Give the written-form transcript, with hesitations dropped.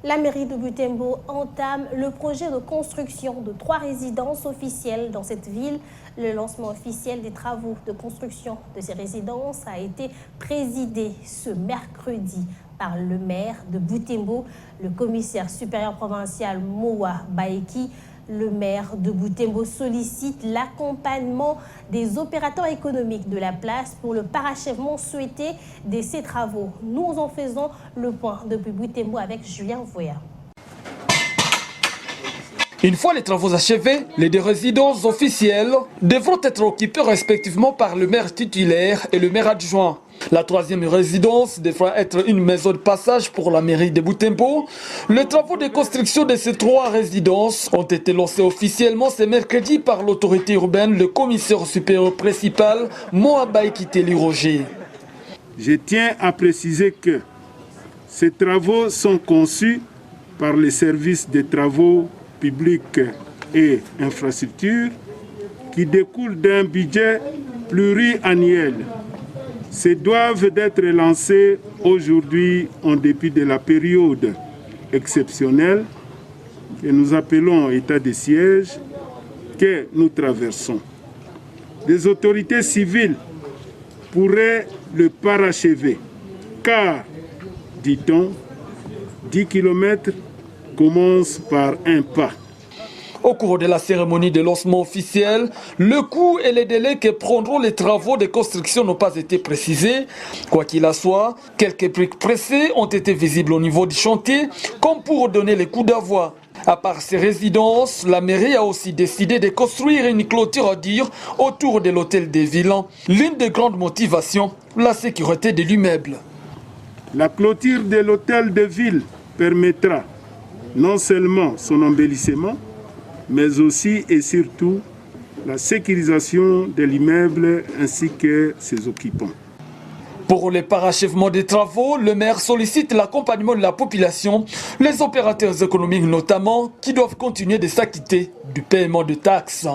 La mairie de Butembo entame le projet de construction de 3 résidences officielles dans cette ville. Le lancement officiel des travaux de construction de ces résidences a été présidé ce mercredi par le maire de Butembo, le commissaire supérieur provincial Moa Baeki. Le maire de Butembo sollicite l'accompagnement des opérateurs économiques de la place pour le parachèvement souhaité de ces travaux. Nous en faisons le point depuis Butembo avec Julien Voya. Une fois les travaux achevés, les 2 résidences officielles devront être occupées respectivement par le maire titulaire et le maire adjoint. La 3e résidence devra être une maison de passage pour la mairie de Butembo. Les travaux de construction de ces 3 résidences ont été lancés officiellement ce mercredi par l'autorité urbaine, le commissaire supérieur principal, Moa Baeki Roger. Je tiens à préciser que ces travaux sont conçus par les services des travaux publics et infrastructures qui découlent d'un budget pluriannuel. Ces doivent être lancés aujourd'hui en dépit de la période exceptionnelle que nous appelons état de siège que nous traversons. Les autorités civiles pourraient le parachever car, dit-on, 10 km commencent par un pas. Au cours de la cérémonie de lancement officiel, le coût et les délais que prendront les travaux de construction n'ont pas été précisés. Quoi qu'il en soit, quelques briques pressées ont été visibles au niveau du chantier, comme pour donner les coups d'envoi. À part ces résidences, la mairie a aussi décidé de construire une clôture à dire autour de l'hôtel des villes. L'une des grandes motivations, la sécurité de l'immeuble. La clôture de l'hôtel de ville permettra non seulement son embellissement, mais aussi et surtout la sécurisation de l'immeuble ainsi que ses occupants. Pour le parachèvement des travaux, le maire sollicite l'accompagnement de la population, les opérateurs économiques notamment, qui doivent continuer de s'acquitter du paiement de taxes.